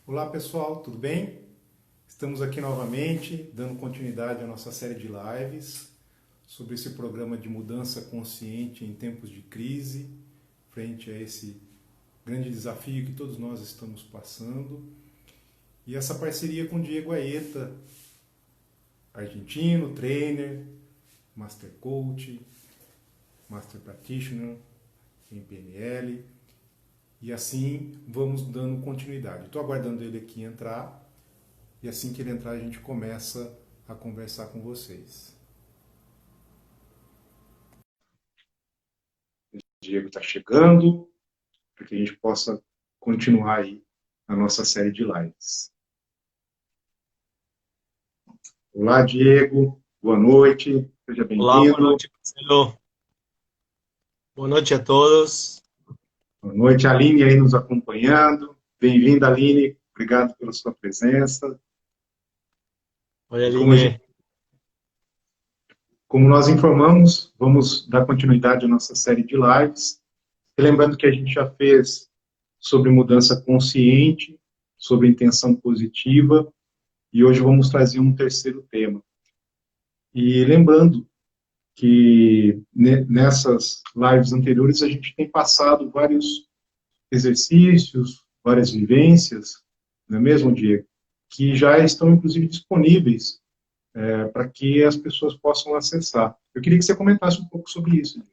Olá pessoal, tudo bem? Estamos aqui novamente, dando continuidade à nossa série de lives sobre esse programa de mudança consciente em tempos de crise, frente a esse grande desafio que todos nós estamos passando. E essa parceria com o Diego Aeta, argentino, trainer, master coach, master practitioner em PNL. E assim vamos dando continuidade. Estou aguardando ele aqui entrar. E assim que ele entrar, a gente começa a conversar com vocês. O Diego está chegando, para que a gente possa continuar aí a nossa série de lives. Olá, Diego. Boa noite. Seja Olá, boa bem-vindo. noite, Marcelo. Boa noite a todos. Boa noite, Aline aí nos acompanhando. Bem-vinda, Aline. Obrigado pela sua presença. Oi, E Aline. como nós informamos, vamos dar continuidade à nossa série de lives. E lembrando que a gente já fez sobre mudança consciente, sobre intenção positiva, e hoje vamos trazer um terceiro tema. E lembrando que nessas lives anteriores a gente tem passado vários exercícios, várias vivências, não é mesmo, Diego? Que já estão, inclusive, disponíveis para que as pessoas possam acessar. Eu queria que você comentasse um pouco sobre isso. Diego.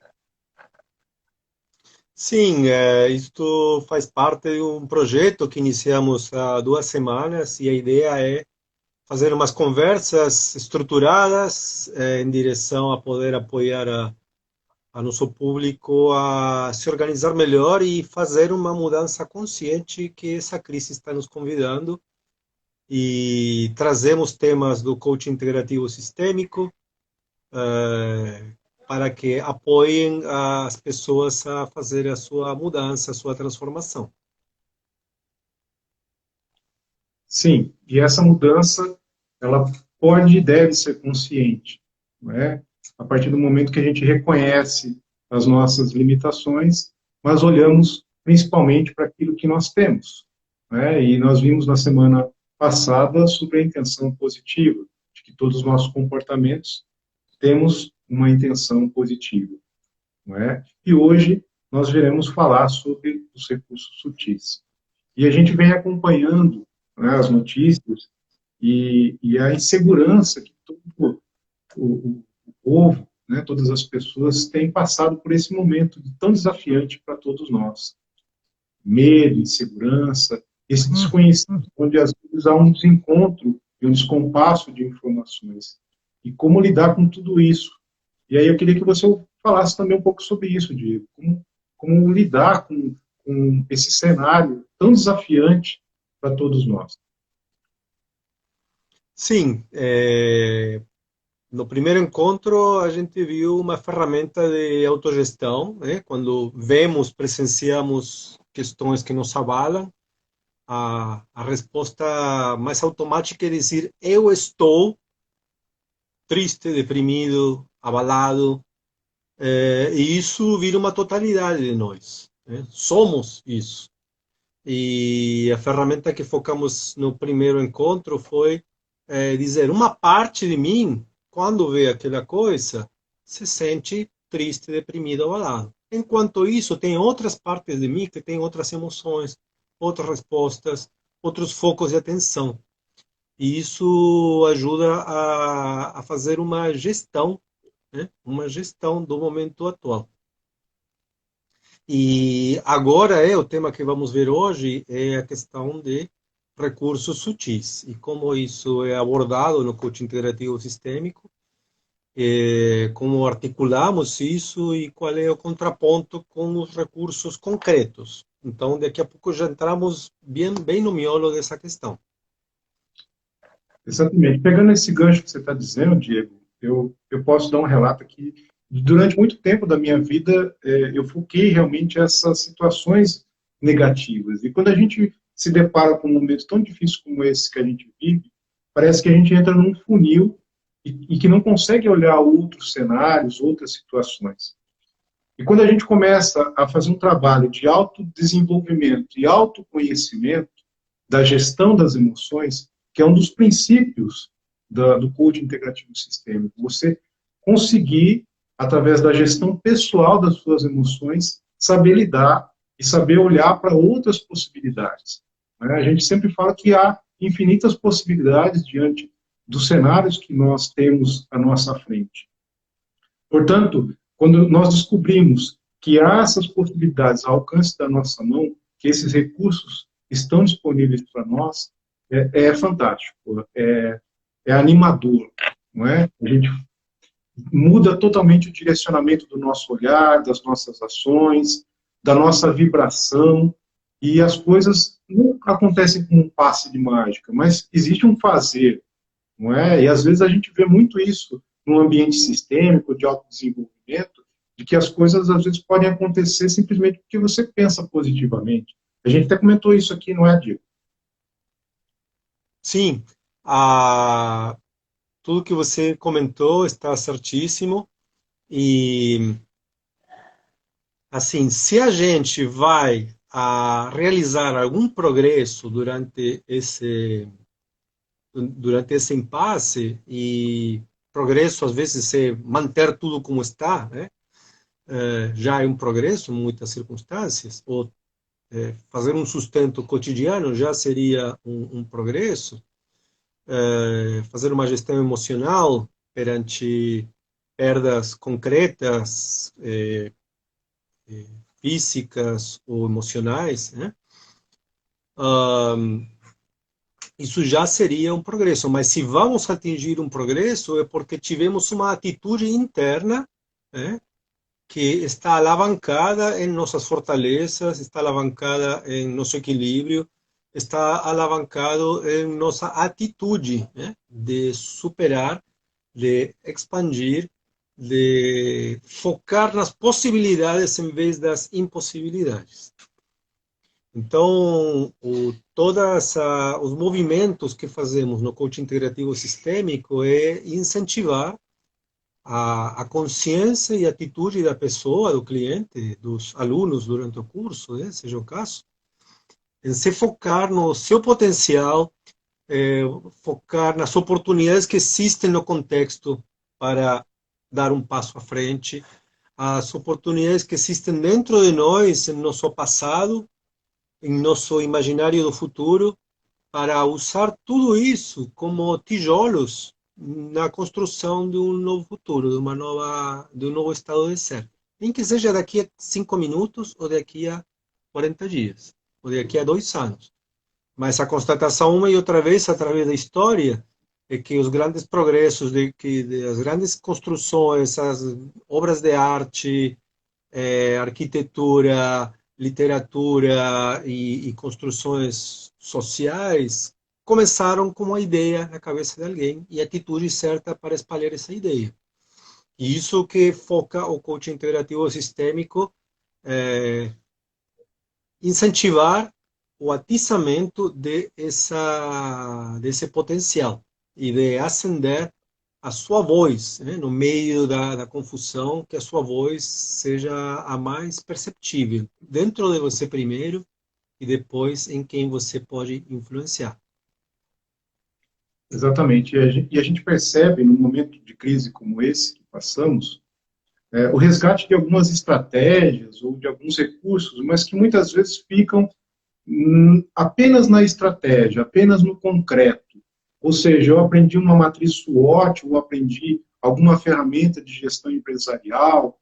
Sim, isto faz parte de um projeto que iniciamos há 2 semanas e a ideia é fazer umas conversas estruturadas em direção a poder apoiar a nosso público a se organizar melhor e fazer uma mudança consciente que essa crise está nos convidando. E trazemos temas do coaching integrativo sistêmico, para que apoiem as pessoas a fazer a sua mudança, a sua transformação. Sim, e essa mudança, ela pode e deve ser consciente, não é? A partir do momento que a gente reconhece as nossas limitações, mas olhamos principalmente para aquilo que nós temos, não é? E nós vimos na semana passada sobre a intenção positiva, de que todos os nossos comportamentos temos uma intenção positiva, não é? E hoje nós veremos falar sobre os recursos sutis. E a gente vem acompanhando, né, as notícias e a insegurança que todo o povo, né, todas as pessoas têm passado por esse momento tão desafiante para todos nós. Medo, insegurança, esse desconhecido, onde às vezes há um desencontro e um descompasso de informações. E como lidar com tudo isso? E aí eu queria que você falasse também um pouco sobre isso, Diego. Como lidar com esse cenário tão desafiante para todos nós. Sim, no primeiro encontro a gente viu uma ferramenta de autogestão, né? Quando vemos, presenciamos questões que nos abalam, a resposta mais automática é dizer eu estou triste, deprimido, abalado, e isso vira uma totalidade de nós, né? Somos isso. E a ferramenta que focamos no primeiro encontro foi dizer: uma parte de mim, quando vê aquela coisa, se sente triste, deprimido, abalado. Enquanto isso, tem outras partes de mim que têm outras emoções, outras respostas, outros focos de atenção. E isso ajuda a fazer uma gestão, né? Uma gestão do momento atual. E agora o tema que vamos ver hoje é a questão de recursos sutis e como isso é abordado no coaching integrativo sistêmico, como articulamos isso e qual é o contraponto com os recursos concretos. Então, daqui a pouco já entramos bem no miolo dessa questão. Exatamente. Pegando esse gancho que você está dizendo, Diego, eu posso dar um relato aqui. Durante muito tempo da minha vida, eu foquei realmente essas situações negativas. E quando a gente se depara com um momento tão difícil como esse que a gente vive, parece que a gente entra num funil e que não consegue olhar outros cenários, outras situações. E quando a gente começa a fazer um trabalho de autodesenvolvimento e autoconhecimento, da gestão das emoções, que é um dos princípios do coaching integrativo sistêmico. Você conseguir, através da gestão pessoal das suas emoções, saber lidar e saber olhar para outras possibilidades. A gente sempre fala que há infinitas possibilidades diante dos cenários que nós temos à nossa frente. Portanto, quando nós descobrimos que há essas possibilidades ao alcance da nossa mão, que esses recursos estão disponíveis para nós, é fantástico, é animador, não é? A gente muda totalmente o direcionamento do nosso olhar, das nossas ações, da nossa vibração, e as coisas não acontecem com um passe de mágica, mas existe um fazer, não é? E às vezes a gente vê muito isso no ambiente sistêmico, de autodesenvolvimento, de que as coisas às vezes podem acontecer simplesmente porque você pensa positivamente. A gente até comentou isso aqui, não é, Diego? Sim, tudo que você comentou está certíssimo. E, assim, se a gente vai realizar algum progresso durante esse impasse, e progresso às vezes é manter tudo como está, né? Já é um progresso em muitas circunstâncias, ou fazer um sustento cotidiano já seria um progresso. Fazer uma gestão emocional perante perdas concretas, físicas ou emocionais, né? Isso já seria um progresso, mas se vamos atingir um progresso é porque tivemos uma atitude interna, né, que está alavancada em nossas fortalezas, está alavancada em nosso equilíbrio, está alavancado em nossa atitude, né, de superar, de expandir, de focar nas possibilidades em vez das impossibilidades. Então, todos os movimentos que fazemos no coaching integrativo sistêmico é incentivar a consciência e a atitude da pessoa, do cliente, dos alunos durante o curso, né, seja o caso, em se focar no seu potencial, focar nas oportunidades que existem no contexto para dar um passo à frente, as oportunidades que existem dentro de nós, em nosso passado, em nosso imaginário do futuro, para usar tudo isso como tijolos na construção de um novo futuro, de um novo estado de ser. Nem que seja daqui a 5 minutos, ou daqui a 40 dias, ou daqui a 2 anos. Mas a constatação uma e outra vez, através da história, é que os grandes progressos, as grandes construções, as obras de arte, arquitetura, literatura e construções sociais começaram com uma ideia na cabeça de alguém e a atitude certa para espalhar essa ideia. E isso que foca o coaching integrativo sistêmico, incentivar o atiçamento desse potencial e de acender a sua voz, né, no meio da confusão, que a sua voz seja a mais perceptível, dentro de você primeiro e depois em quem você pode influenciar. Exatamente. E a gente percebe, num momento de crise como esse que passamos, o resgate de algumas estratégias ou de alguns recursos, mas que muitas vezes ficam apenas na estratégia, apenas no concreto. Ou seja, eu aprendi uma matriz SWOT, eu aprendi alguma ferramenta de gestão empresarial,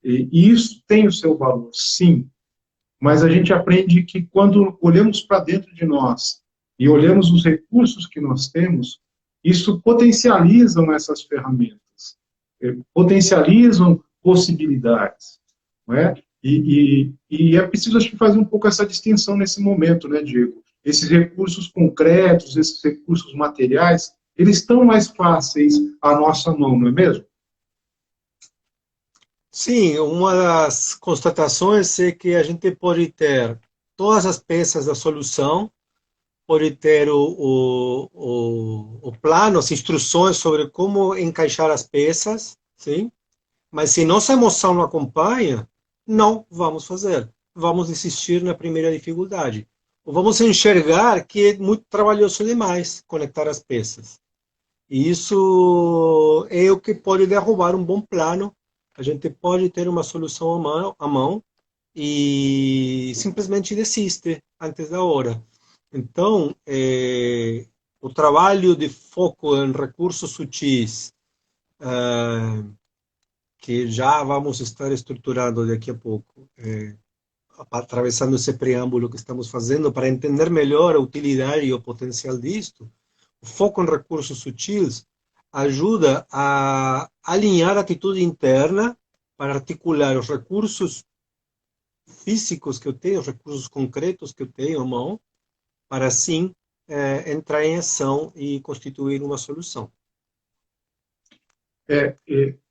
e isso tem o seu valor, sim. Mas a gente aprende que quando olhamos para dentro de nós e olhamos os recursos que nós temos, isso potencializam essas ferramentas, potencializam possibilidades, não é? E é preciso, acho que, fazer um pouco essa distinção nesse momento, né, Diego? Esses recursos concretos, esses recursos materiais, eles estão mais fáceis à nossa mão, não é mesmo? Sim, uma das constatações é que a gente pode ter todas as peças da solução, pode ter o plano, as instruções sobre como encaixar as peças, sim? Mas se nossa emoção não acompanha, não vamos fazer. Vamos desistir na primeira dificuldade. ou vamos enxergar que é muito trabalhoso demais conectar as peças. E isso é o que pode derrubar um bom plano. A gente pode ter uma solução à mão e simplesmente desiste antes da hora. Então, o trabalho de foco em recursos sutis, que já vamos estar estruturando daqui a pouco, atravessando esse preâmbulo que estamos fazendo para entender melhor a utilidade e o potencial disto, o foco em recursos sutis ajuda a alinhar a atitude interna para articular os recursos físicos que eu tenho, os recursos concretos que eu tenho à mão, para assim entrar em ação e constituir uma solução.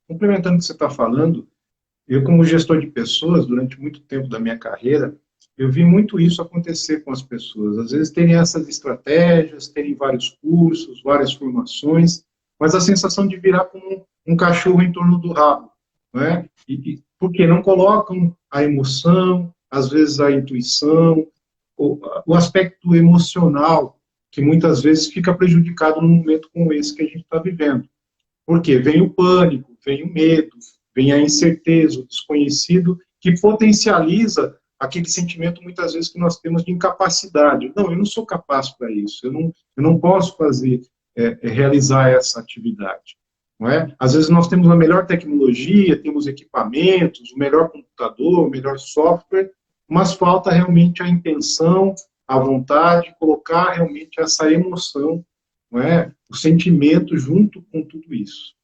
Complementando o que você está falando, eu, como gestor de pessoas, durante muito tempo da minha carreira, eu vi muito isso acontecer com as pessoas. Às vezes terem essas estratégias, terem vários cursos, várias formações, mas a sensação de virar como um cachorro em torno do rabo, não é? Porque não colocam a emoção, às vezes a intuição, o aspecto emocional, que muitas vezes fica prejudicado num momento como esse que a gente está vivendo. Porque vem o pânico, vem o medo, vem a incerteza, o desconhecido, que potencializa aquele sentimento, muitas vezes, que nós temos de incapacidade. Não, eu não sou capaz para isso, eu não posso fazer, realizar essa atividade. Não é? Às vezes nós temos a melhor tecnologia, temos equipamentos, o melhor computador, o melhor software, mas falta realmente a intenção, a vontade, colocar realmente essa emoção, não é? O sentimento junto com tudo isso.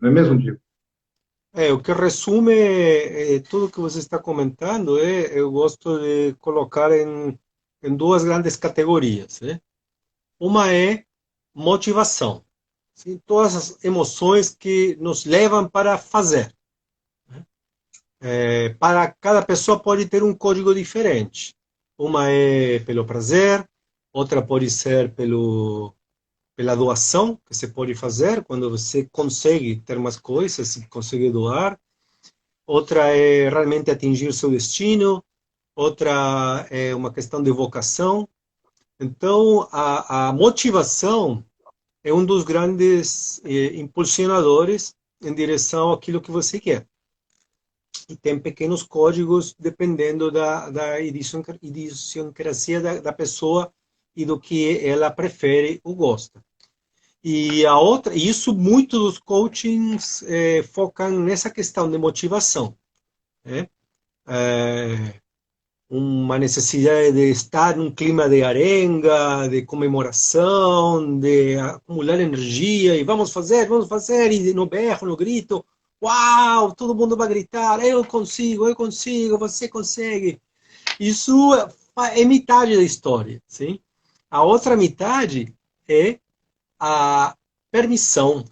Não é mesmo, Diego? O que resume tudo o que você está comentando, eu gosto de colocar em duas grandes categorias. Uma é motivação, sim? Todas as emoções que nos levam para fazer. Para cada pessoa pode ter um código diferente. Uma é pelo prazer, outra pode ser pela doação que você pode fazer, quando você consegue ter mais coisas e consegue doar. Outra é realmente atingir seu destino. Outra é uma questão de vocação. Então, a motivação é um dos grandes impulsionadores em direção àquilo que você quer. E tem pequenos códigos dependendo da idiosincrasia da pessoa e do que ela prefere ou gosta. E a outra, isso muito dos coachings focam nessa questão de motivação, né? Uma necessidade de estar num clima de arenga, de comemoração, de acumular energia, e vamos fazer, e no berro, no grito, uau, todo mundo vai gritar, eu consigo, você consegue. Isso é metade da história, sim? A outra metade é a permissão.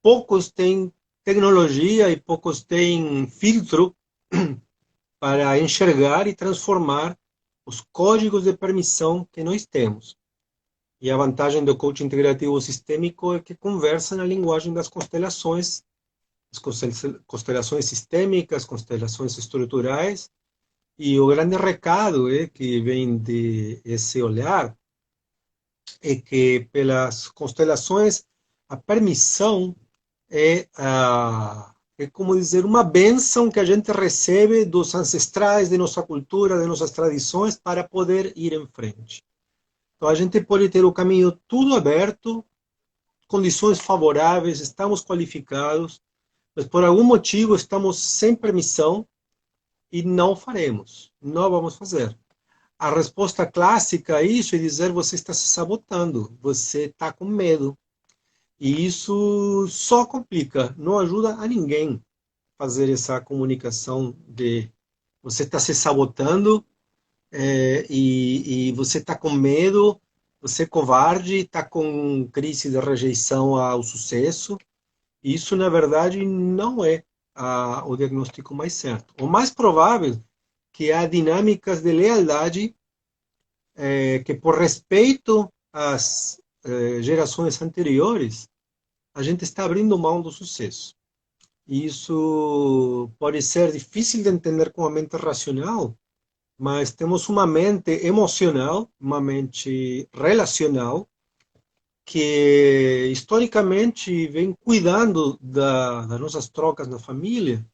Poucos têm tecnologia e poucos têm filtro para enxergar e transformar os códigos de permissão que nós temos. E a vantagem do coaching integrativo sistêmico é que conversa na linguagem das constelações, as constelações sistêmicas, constelações estruturais, e o grande recado que vem de esse olhar é que pelas constelações a permissão é como dizer uma bênção que a gente recebe dos ancestrais, de nossa cultura, de nossas tradições, para poder ir em frente. Então a gente pode ter o caminho tudo aberto, condições favoráveis, estamos qualificados, mas por algum motivo estamos sem permissão e não faremos, não vamos fazer. A resposta clássica a isso é dizer: você está se sabotando, você está com medo. E isso só complica, não ajuda a ninguém fazer essa comunicação de você está se sabotando e você está com medo, você é covarde, está com crise de rejeição ao sucesso. Isso, na verdade, não é o diagnóstico mais certo. O mais provável que há dinâmicas de lealdade que, por respeito às gerações anteriores, a gente está abrindo mão do sucesso. E isso pode ser difícil de entender com a mente racional, mas temos uma mente emocional, uma mente relacional, que historicamente vem cuidando das nossas trocas na família,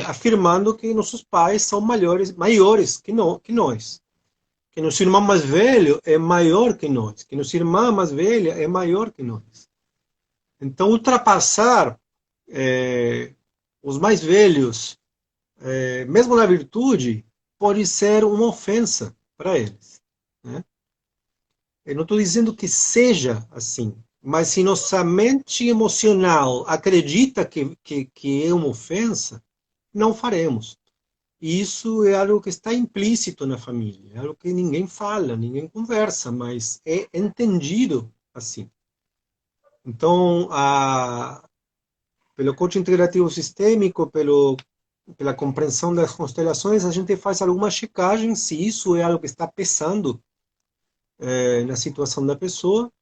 afirmando que nossos pais são maiores que nós, que nosso irmão mais velho é maior que nós, que nossa irmã mais velha é maior que nós. Então, ultrapassar os mais velhos, mesmo na virtude, pode ser uma ofensa para eles, né? Eu não estou dizendo que seja assim, mas se nossa mente emocional acredita que é uma ofensa, não faremos. E isso é algo que está implícito na família, é algo que ninguém fala, ninguém conversa, mas é entendido assim. Então, pelo coaching integrativo sistêmico, pela compreensão das constelações, a gente faz alguma checagem se isso é algo que está pesando na situação da pessoa,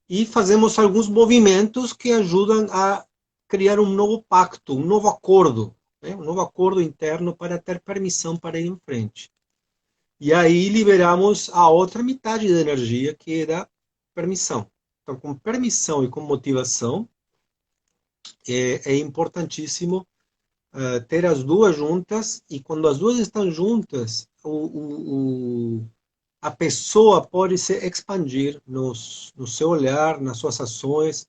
e fazemos alguns movimentos que ajudam a criar um novo pacto, um novo acordo, né? Um novo acordo interno para ter permissão para ir em frente. E aí liberamos a outra metade da energia, que é da permissão. Então, com permissão e com motivação, é importantíssimo ter as duas juntas, e quando as duas estão juntas, a pessoa pode se expandir no seu olhar, nas suas ações,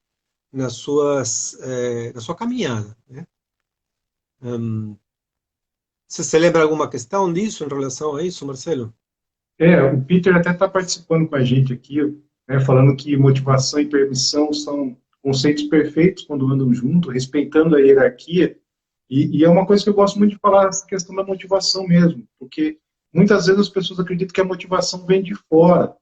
na sua caminhada, né? Você se lembra alguma questão disso em relação a isso, Marcelo? O Peter até está participando com a gente aqui, né, falando que motivação e permissão são conceitos perfeitos quando andam juntos, respeitando a hierarquia. E é uma coisa que eu gosto muito de falar, essa questão da motivação mesmo, porque muitas vezes as pessoas acreditam que a motivação vem de fora,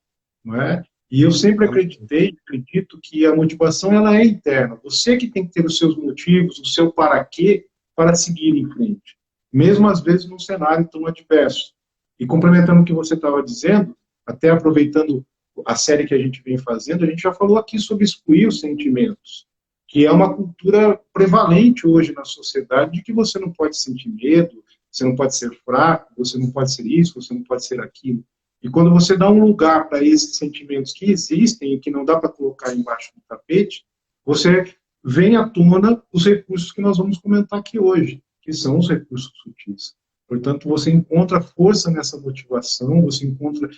não é? E eu sempre acredito que a motivação ela é interna. Você que tem que ter os seus motivos, o seu para quê para seguir em frente, mesmo às vezes num cenário tão adverso. E complementando o que você estava dizendo, até aproveitando a série que a gente vem fazendo, a gente já falou aqui sobre excluir os sentimentos, que é uma cultura prevalente hoje na sociedade de que você não pode sentir medo, você não pode ser fraco, você não pode ser isso, você não pode ser aquilo. E quando você dá um lugar para esses sentimentos que existem e que não dá para colocar embaixo do tapete, você vem à tona os recursos que nós vamos comentar aqui hoje, que são os recursos sutis. Portanto, você encontra força nessa motivação, você encontra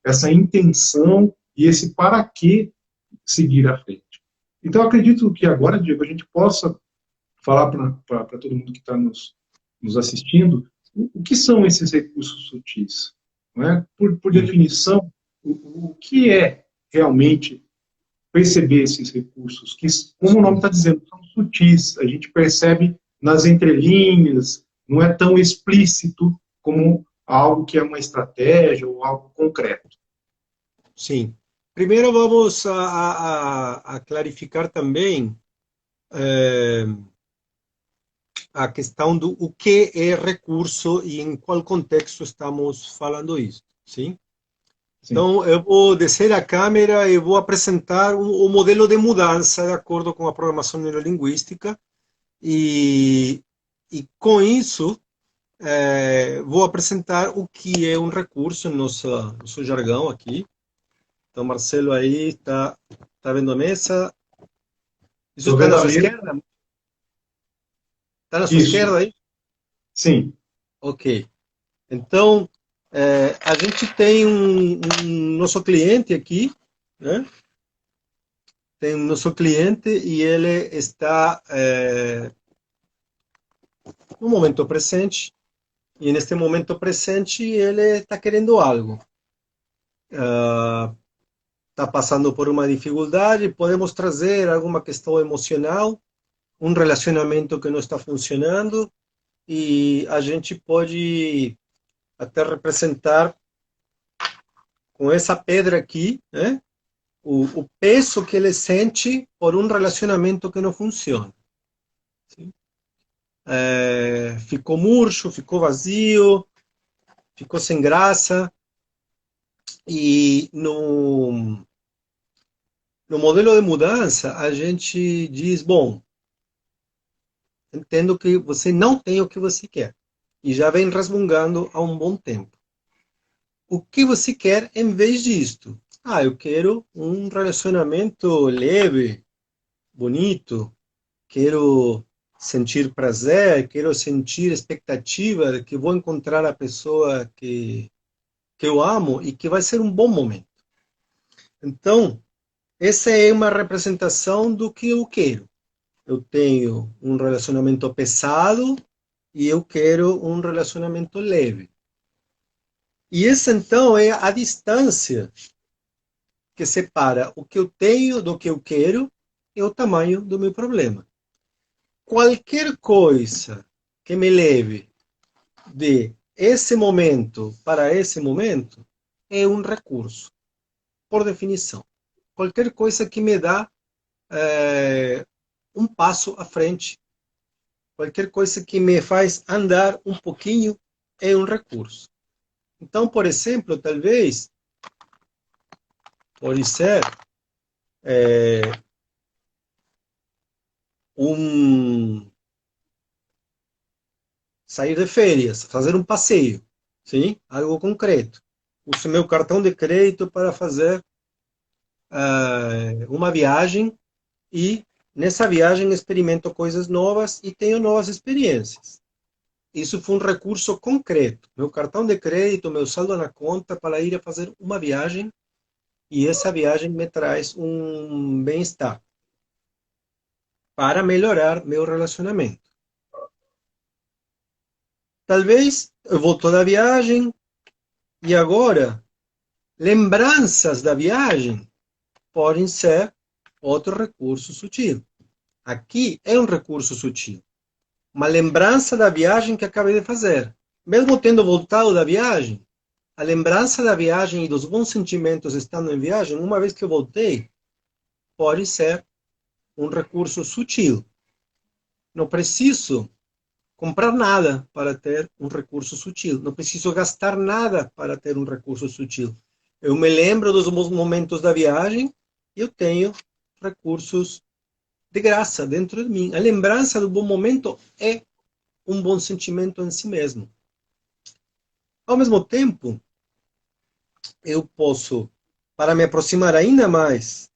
essa intenção e esse para que seguir à frente. Então, acredito que agora, Diego, a gente possa falar para todo mundo que está nos assistindo o que são esses recursos sutis. Não é? Por definição, o que é realmente perceber esses recursos, que, como o nome está dizendo, são sutis, a gente percebe nas entrelinhas, não é tão explícito como algo que é uma estratégia ou algo concreto. Sim. Primeiro vamos a clarificar também a questão do o que é recurso e em qual contexto estamos falando isso, sim? Sim. Então, eu vou descer a câmera e vou apresentar o modelo de mudança de acordo com a programação neurolinguística, e com isso vou apresentar o que é um recurso no nosso jargão aqui. Então, Marcelo aí tá vendo a mesa? Isso está na sua esquerda? Está na sua esquerda aí? Sim. Ok. Então, a gente tem nosso cliente aqui, né? Tem um nosso cliente e ele está no momento presente, e neste momento presente ele está querendo algo. Está passando por uma dificuldade, podemos trazer alguma questão emocional, um relacionamento que não está funcionando, e a gente pode até representar com essa pedra aqui, né, o peso que ele sente por um relacionamento que não funciona. Sim? Ficou murcho, ficou vazio, ficou sem graça. E no modelo de mudança, a gente diz, bom, entendo que você não tem o que você quer. e já vem resmungando há um bom tempo. O que você quer em vez disto? Ah, eu quero um relacionamento leve, bonito, quero sentir prazer, quero sentir expectativa de que vou encontrar a pessoa que eu amo e que vai ser um bom momento. Então, essa é uma representação do que eu quero. Eu tenho um relacionamento pesado e eu quero um relacionamento leve. E essa, então, é a distância que separa o que eu tenho do que eu quero e o tamanho do meu problema. Qualquer coisa que me leve de esse momento para esse momento é um recurso, por definição. Qualquer coisa que me dá um passo à frente, qualquer coisa que me faz andar um pouquinho é um recurso. Então, por exemplo, talvez pode ser um sair de férias, fazer um passeio, sim, algo concreto. Uso meu cartão de crédito para fazer uma viagem e nessa viagem experimento coisas novas e tenho novas experiências. Isso foi um recurso concreto. Meu cartão de crédito, meu saldo na conta para ir a fazer uma viagem e essa viagem me traz um bem-estar para melhorar meu relacionamento. Talvez eu voltou da viagem e agora lembranças da viagem podem ser outro recurso sutil. Aqui é um recurso sutil. Uma lembrança da viagem que acabei de fazer. Mesmo tendo voltado da viagem, a lembrança da viagem e dos bons sentimentos estando em viagem, uma vez que eu voltei, pode ser um recurso sutil. Não preciso comprar nada para ter um recurso sutil. Não preciso gastar nada para ter um recurso sutil. Eu me lembro dos bons momentos da viagem e eu tenho recursos de graça dentro de mim. A lembrança do bom momento é um bom sentimento em si mesmo. Ao mesmo tempo, eu posso, para me aproximar ainda mais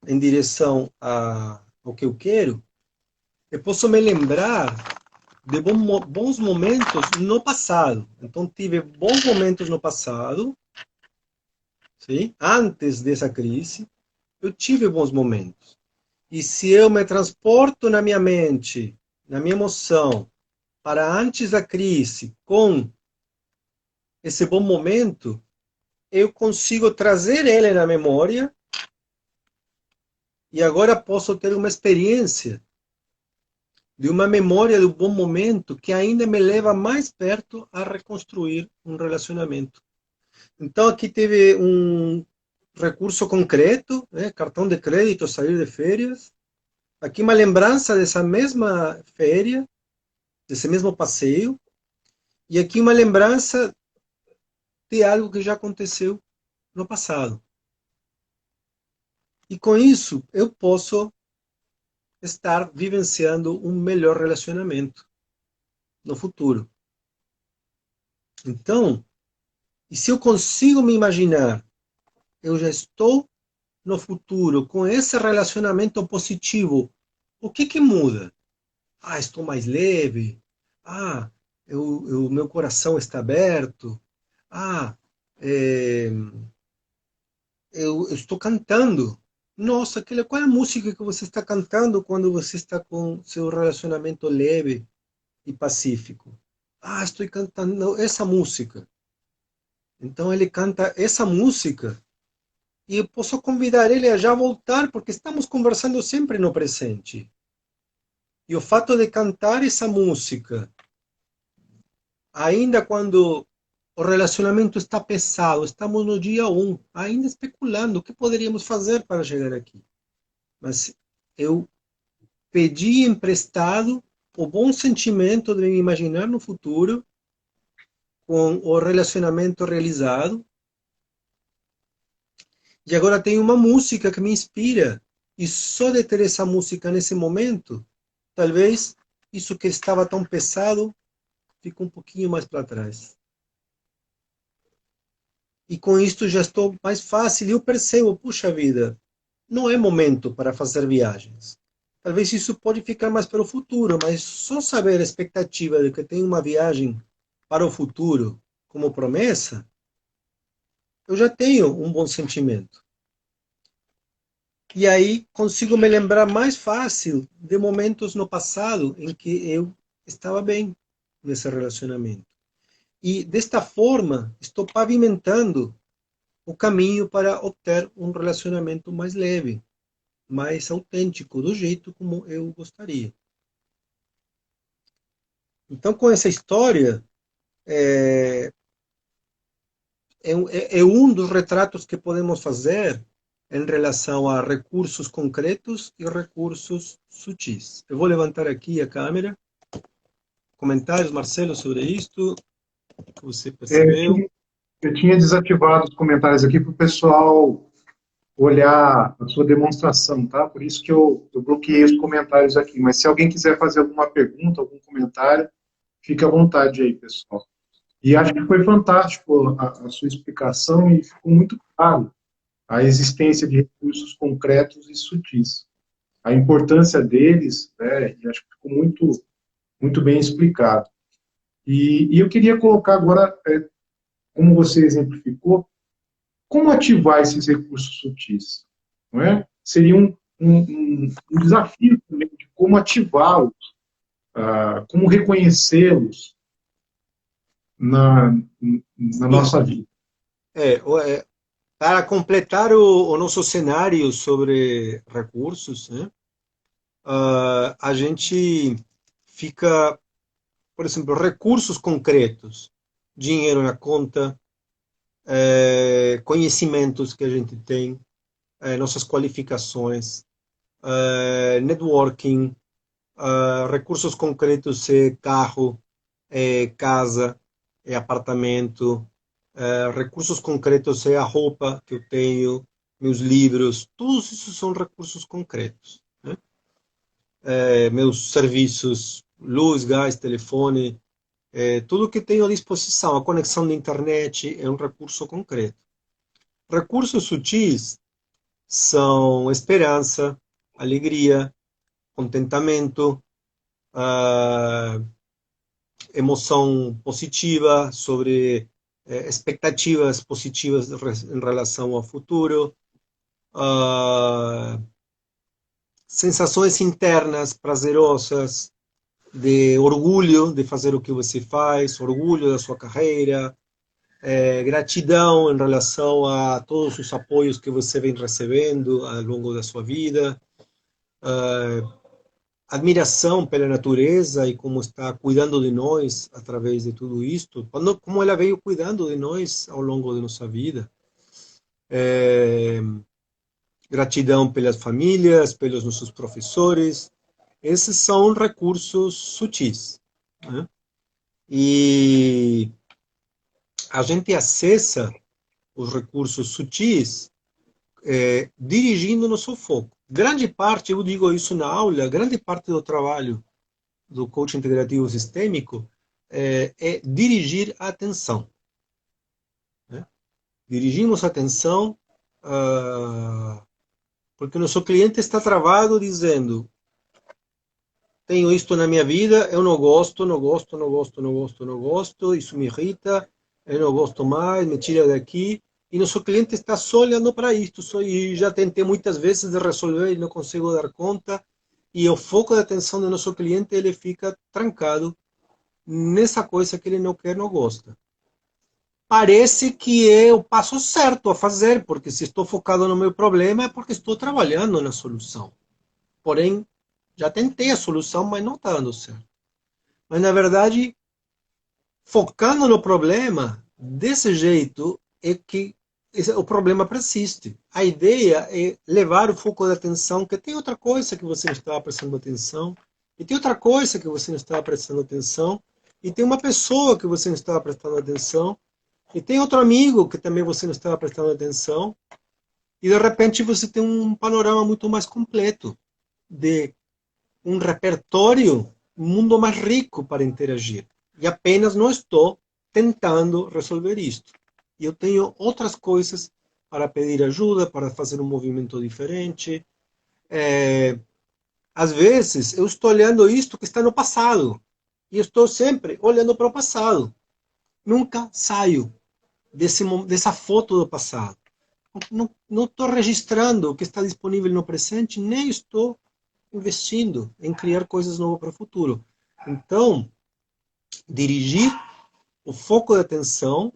em direção ao que eu quero, eu posso me lembrar de bons momentos no passado. Então, tive bons momentos no passado, sim? Antes dessa crise, eu tive bons momentos. E se eu me transporto na minha mente, na minha emoção, para antes da crise, com esse bom momento, eu consigo trazer ele na memória e agora posso ter uma experiência de uma memória do bom momento que ainda me leva mais perto a reconstruir um relacionamento. Então aqui teve um recurso concreto, né? Cartão de crédito, sair de férias. Aqui uma lembrança dessa mesma férias, desse mesmo passeio. E aqui uma lembrança de algo que já aconteceu no passado. E com isso eu posso estar vivenciando um melhor relacionamento no futuro. Então, e se eu consigo me imaginar, eu já estou no futuro com esse relacionamento positivo, o que muda? Ah, estou mais leve. Ah, meu coração está aberto. Ah, é, eu estou cantando. Nossa, qual é a música que você está cantando quando você está com seu relacionamento leve e pacífico? Ah, estou cantando essa música. Então ele canta essa música e eu posso convidar ele a já voltar, porque estamos conversando sempre no presente. E o fato de cantar essa música, ainda quando o relacionamento está pesado, estamos no dia 1, ainda especulando o que poderíamos fazer para chegar aqui. Mas eu pedi emprestado o bom sentimento de me imaginar no futuro com o relacionamento realizado. E agora tem uma música que me inspira. E só de ter essa música nesse momento, talvez isso que estava tão pesado fico um pouquinho mais para trás. E com isto já estou mais fácil e eu percebo, puxa vida, não é momento para fazer viagens. Talvez isso pode ficar mais para o futuro, mas só saber a expectativa de que tem uma viagem para o futuro como promessa, eu já tenho um bom sentimento. E aí consigo me lembrar mais fácil de momentos no passado em que eu estava bem nesse relacionamento. E desta forma, estou pavimentando o caminho para obter um relacionamento mais leve, mais autêntico, do jeito como eu gostaria. Então, com essa história, é um dos retratos que podemos fazer em relação a recursos concretos e recursos sutis. Eu vou levantar aqui a câmera. Comentários, Marcelo, sobre isto que você Eu percebeu? tinha, eu tinha desativado os comentários aqui para o pessoal olhar a sua demonstração, tá? Por isso que eu bloqueei os comentários aqui. Mas se alguém quiser fazer alguma pergunta, algum comentário, fique à vontade aí, pessoal. E acho que foi fantástico a sua explicação e ficou muito claro a existência de recursos concretos e sutis. A importância deles, né, e acho que ficou muito bem explicado. E eu queria colocar agora, como você exemplificou, como ativar esses recursos sutis? Não é? Seria um desafio também de como ativá-los, como reconhecê-los na, na Sim. nossa vida. É, para completar o nosso cenário sobre recursos, né, a gente fica, por exemplo, recursos concretos, dinheiro na conta, conhecimentos que a gente tem, nossas qualificações, networking, recursos concretos é carro, é casa, é apartamento, recursos concretos é a roupa que eu tenho, meus livros, todos isso são recursos concretos, né? Meus serviços, luz, gás, telefone, tudo que tenho à disposição, a conexão de internet é um recurso concreto. Recursos sutis são esperança, alegria, contentamento, uh, emoção positiva sobre expectativas positivas em relação ao futuro, uh, sensações internas prazerosas de orgulho de fazer o que você faz, orgulho da sua carreira, gratidão em relação a todos os apoios que você vem recebendo ao longo da sua vida, admiração pela natureza e como está cuidando de nós através de tudo isto, como ela veio cuidando de nós ao longo de nossa vida. Gratidão pelas famílias, pelos nossos professores. Esses são recursos sutis, né? E a gente acessa os recursos sutis dirigindo nosso foco. Grande parte, eu digo isso na aula, grande parte do trabalho do coaching integrativo sistêmico é dirigir a atenção, né? Dirigimos a atenção porque o nosso cliente está travado dizendo: tenho isto na minha vida, eu não gosto, não gosto, não gosto, não gosto, não gosto, isso me irrita, eu não gosto mais, me tira daqui. E nosso cliente está só olhando para isto, e já tentei muitas vezes de resolver e não consigo dar conta. E o foco da atenção do nosso cliente ele fica trancado nessa coisa que ele não quer, não gosta. Parece que é o passo certo a fazer, porque se estou focado no meu problema é porque estou trabalhando na solução. Porém, já tentei a solução, mas não está dando certo. Mas, na verdade, focando no problema, desse jeito é que o problema persiste. A ideia é levar o foco da atenção, que tem outra coisa que você não estava prestando atenção, e tem outra coisa que você não estava prestando atenção, e tem uma pessoa que você não estava prestando atenção, e tem outro amigo que também você não estava prestando atenção, e de repente você tem um panorama muito mais completo de um repertório, um mundo mais rico para interagir. e apenas não estou tentando resolver isto. E eu tenho outras coisas para pedir ajuda, para fazer um movimento diferente. É, às vezes, eu estou olhando isto que está no passado. E estou sempre olhando para o passado. Nunca saio dessa foto do passado. Não estou registrando o que está disponível no presente, nem estou investindo em criar coisas novas para o futuro. Então, dirigir o foco de atenção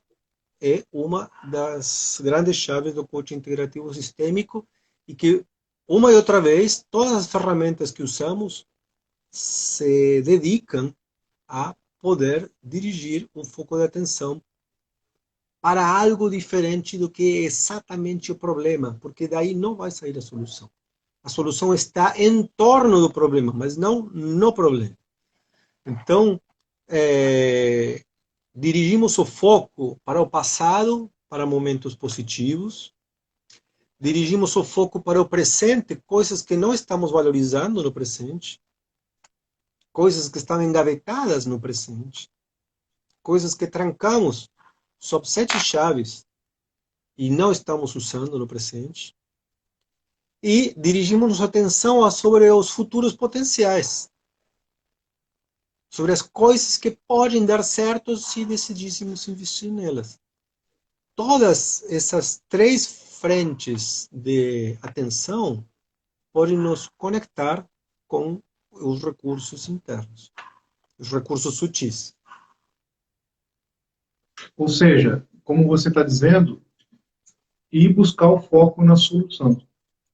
é uma das grandes chaves do coaching integrativo sistêmico e que, uma e outra vez, todas as ferramentas que usamos se dedicam a poder dirigir um foco de atenção para algo diferente do que é exatamente o problema, porque daí não vai sair a solução. A solução está em torno do problema, mas não no problema. Então, dirigimos o foco para o passado, para momentos positivos. Dirigimos o foco para o presente, coisas que não estamos valorizando no presente. Coisas que estão engavetadas no presente. Coisas que trancamos sob 7 chaves e não estamos usando no presente. E dirigimos atenção sobre os futuros potenciais. Sobre as coisas que podem dar certo se decidíssemos investir nelas. Todas essas 3 frentes de atenção podem nos conectar com os recursos internos, os recursos sutis. Ou seja, como você está dizendo, ir buscar o foco na solução.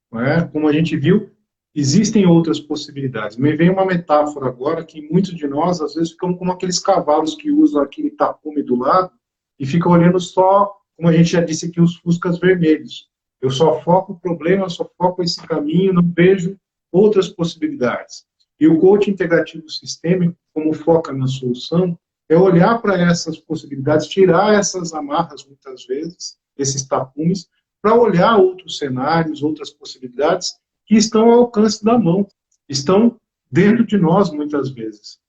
Não é? Como a gente viu, existem outras possibilidades. Me vem uma metáfora agora que muitos de nós, às vezes, ficam como aqueles cavalos que usam aquele tapume do lado e ficam olhando só, como a gente já disse aqui, os fuscas vermelhos. Eu só foco o problema, eu só foco esse caminho, não vejo outras possibilidades. E o coaching integrativo sistêmico, como foca na solução, é olhar para essas possibilidades, tirar essas amarras, muitas vezes, esses tapumes, para olhar outros cenários, outras possibilidades que estão ao alcance da mão, estão dentro de nós, muitas vezes.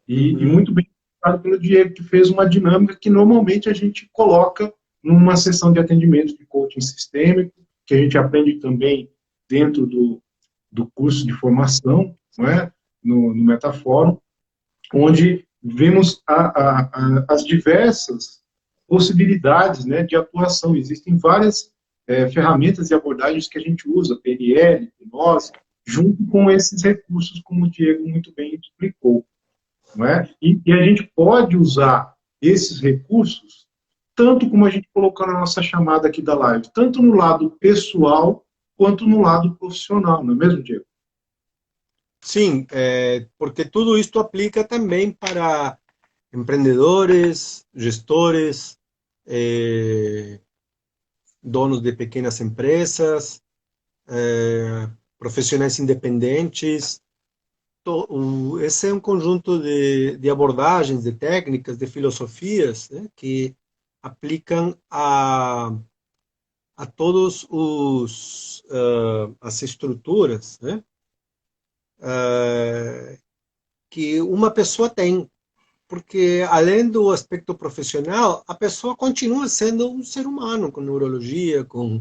E muito bem explicado pelo Diego, que fez uma dinâmica que normalmente a gente coloca numa sessão de atendimento de coaching sistêmico, que a gente aprende também dentro do curso de formação, não é? no Metafórum, onde vemos as diversas possibilidades, né, de atuação. Existem várias ferramentas e abordagens que a gente usa, PNL, hipnose, junto com esses recursos, como o Diego muito bem explicou. Não é? E a gente pode usar esses recursos, tanto como a gente colocou na nossa chamada aqui da live, tanto no lado pessoal, quanto no lado profissional, não é mesmo, Diego? Sim, porque tudo isto aplica também para empreendedores, gestores, donos de pequenas empresas, profissionais independentes. Esse é um conjunto de abordagens, de técnicas, de filosofias, né, que aplicam a todos as estruturas, né, que uma pessoa tem. Porque, além do aspecto profissional, a pessoa continua sendo um ser humano, com neurologia, com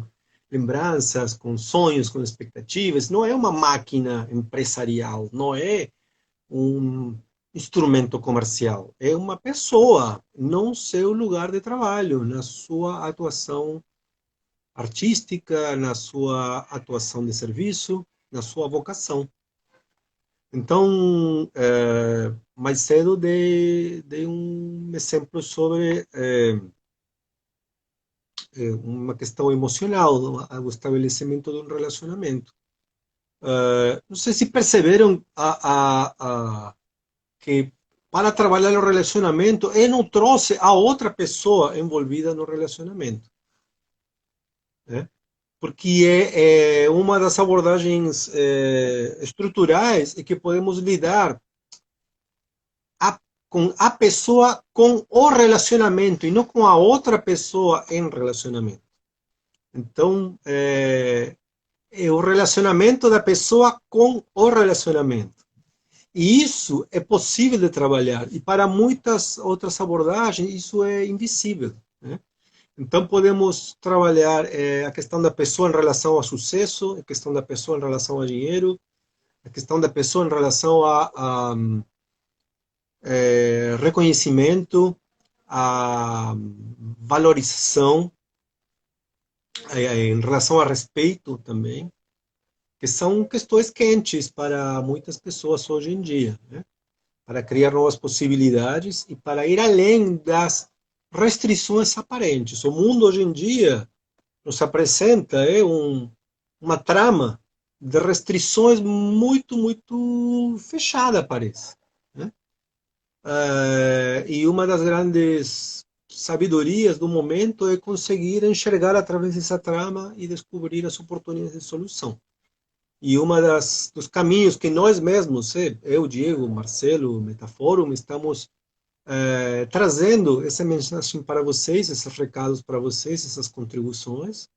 lembranças, com sonhos, com expectativas. Não é uma máquina empresarial, não é um instrumento comercial. É uma pessoa, no seu lugar de trabalho, na sua atuação artística, na sua atuação de serviço, na sua vocação. Então, mais cedo dei um exemplo sobre uma questão emocional, o estabelecimento de um relacionamento. Não sei se perceberam que para trabalhar o relacionamento, eu não trouxe a outra pessoa envolvida no relacionamento. Né? Porque é uma das abordagens estruturais e que podemos lidar com a pessoa com o relacionamento e não com a outra pessoa em relacionamento. Então, é o relacionamento da pessoa com o relacionamento. E isso é possível de trabalhar. E para muitas outras abordagens, isso é invisível, né? Então, podemos trabalhar a questão da pessoa em relação ao sucesso, a questão da pessoa em relação ao dinheiro, a questão da pessoa em relação a reconhecimento, a valorização, em relação a respeito também, que são questões quentes para muitas pessoas hoje em dia, né? Para criar novas possibilidades e para ir além das restrições aparentes. O mundo hoje em dia nos apresenta uma trama de restrições muito fechada, parece, né? E uma das grandes sabedorias do momento é conseguir enxergar através dessa trama e descobrir as oportunidades de solução. E uma dos caminhos que nós mesmos, eu, Diego, Marcelo, Metaforum, estamos trazendo essa mensagem para vocês, esses recados para vocês, essas contribuições,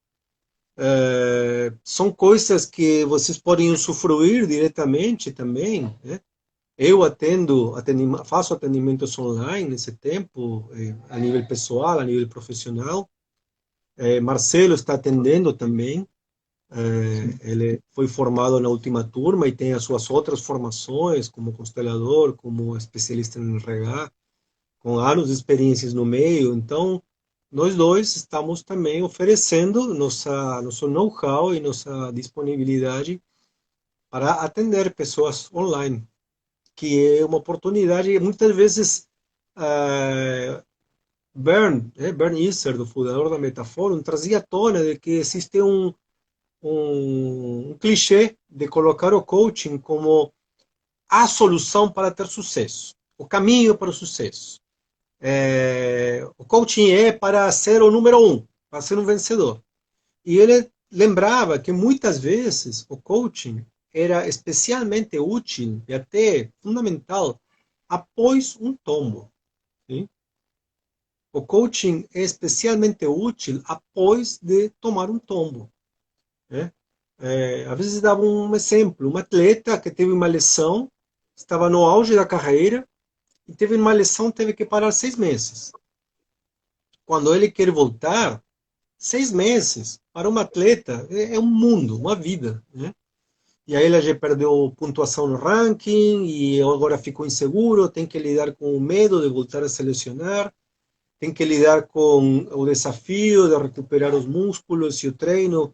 são coisas que vocês podem usufruir diretamente também, né? Eu faço atendimentos online nesse tempo, a nível pessoal, a nível profissional. Marcelo está atendendo também. Sim. Ele foi formado na última turma e tem as suas outras formações, como constelador, como especialista em RH, com anos de experiências no meio. Então, nós dois estamos também oferecendo nosso know-how e nossa disponibilidade para atender pessoas online, que é uma oportunidade. Muitas vezes, Bern Isser, do fundador da Metaforum, trazia à tona de que existe um clichê de colocar o coaching como a solução para ter sucesso, o caminho para o sucesso. O coaching é para ser o número um, para ser um vencedor. E ele lembrava que muitas vezes o coaching era especialmente útil e até fundamental após um tombo. Sim? O coaching é especialmente útil após de tomar um tombo, né? Às vezes dava um exemplo, um atleta que teve uma lesão, estava no auge da carreira e teve uma lesão, teve que parar 6 meses. Quando ele quer voltar, 6 meses para um atleta é um mundo, uma vida, né? E aí ele já perdeu pontuação no ranking e agora ficou inseguro, tem que lidar com o medo de voltar a se lesionar, tem que lidar com o desafio de recuperar os músculos e o treino,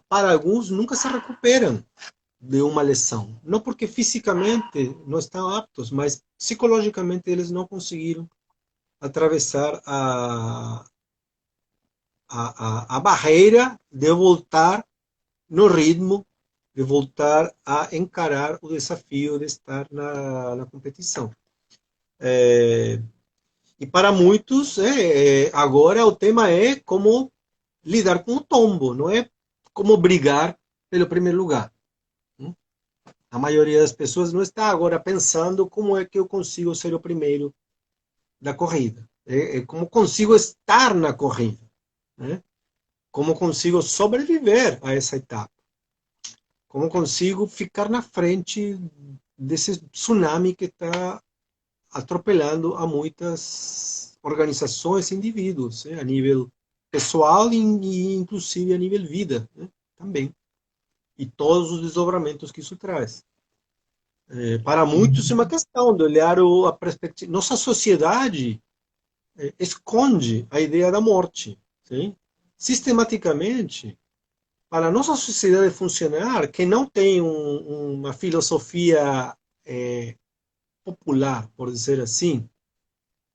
para alguns nunca se recuperam de uma lesão. Não porque fisicamente não estão aptos, mas psicologicamente eles não conseguiram atravessar a barreira de voltar no ritmo, de voltar a encarar o desafio de estar na competição. E para muitos, agora o tema é como lidar com o tombo, não é como brigar pelo primeiro lugar. A maioria das pessoas não está agora pensando como é que eu consigo ser o primeiro da corrida. É como consigo estar na corrida, né? Como consigo sobreviver a essa etapa. Como consigo ficar na frente desse tsunami que está atropelando a muitas organizações e indivíduos, a nível pessoal e inclusive a nível vida, né? Também. E todos os desdobramentos que isso traz. Para muitos é uma questão de olhar a perspectiva. Nossa sociedade esconde a ideia da morte. Sim? Sistematicamente, para a nossa sociedade funcionar, que não tem uma filosofia popular, por dizer assim,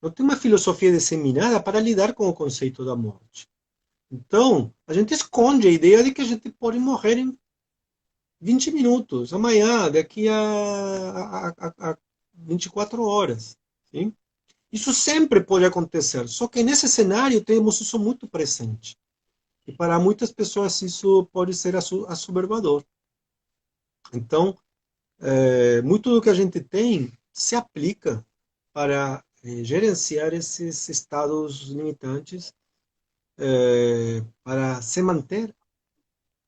não tem uma filosofia disseminada para lidar com o conceito da morte. Então, a gente esconde a ideia de que a gente pode morrer em 20 minutos, amanhã, daqui a 24 horas. Sim? Isso sempre pode acontecer, só que nesse cenário temos isso muito presente. E para muitas pessoas isso pode ser assoberbador. Então, muito do que a gente tem se aplica para gerenciar esses estados limitantes, para se manter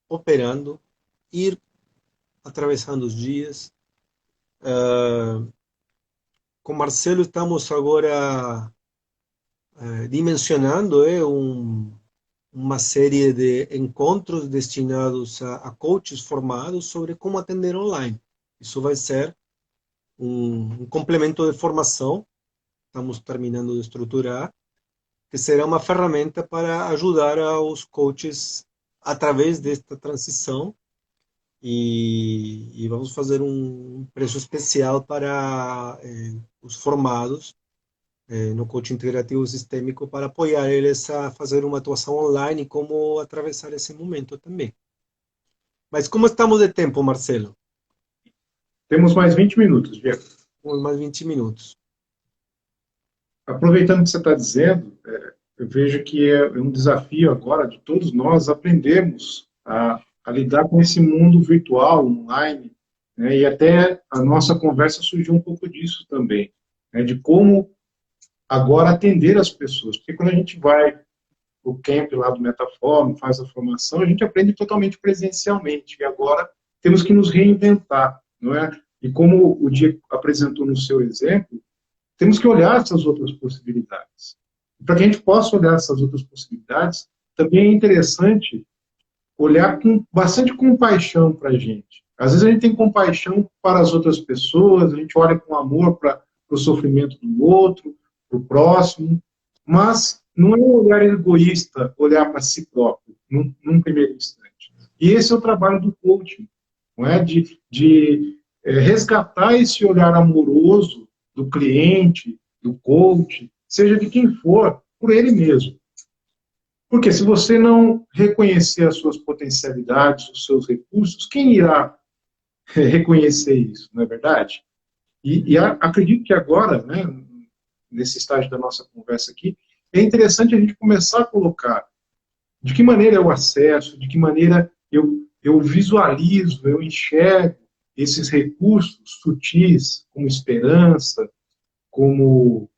operando, ir atravessando os dias, Com Marcelo estamos agora dimensionando uma série de encontros destinados a coaches formados sobre como atender online. Isso vai ser um complemento de formação, estamos terminando de estruturar, que será uma ferramenta para ajudar aos coaches através desta transição e vamos fazer um preço especial para os formados no coaching integrativo sistêmico para apoiar eles a fazer uma atuação online e como atravessar esse momento também. Mas como estamos de tempo, Marcelo? Temos mais 20 minutos, Diego. Temos mais 20 minutos. Aproveitando o que você está dizendo, eu vejo que é um desafio agora de todos nós aprendermos a lidar com esse mundo virtual, online, né, e até a nossa conversa surgiu um pouco disso também, né, de como agora atender as pessoas, porque quando a gente vai o camp lá do Metaform, faz a formação, a gente aprende totalmente presencialmente, e agora temos que nos reinventar, não é? E como o Diego apresentou no seu exemplo, temos que olhar essas outras possibilidades. Para que a gente possa olhar essas outras possibilidades, também é interessante olhar com bastante compaixão para a gente. Às vezes a gente tem compaixão para as outras pessoas, a gente olha com amor para o sofrimento do outro, para o próximo, mas não é um olhar egoísta, olhar para si próprio, num primeiro instante. E esse é o trabalho do coaching, não é? De resgatar esse olhar amoroso do cliente, do coach, seja de quem for, por ele mesmo. Porque se você não reconhecer as suas potencialidades, os seus recursos, quem irá reconhecer isso, não é verdade? E acredito que agora, né, nesse estágio da nossa conversa aqui, é interessante a gente começar a colocar de que maneira eu acesso, de que maneira eu visualizo, eu enxergo esses recursos sutis, como esperança, como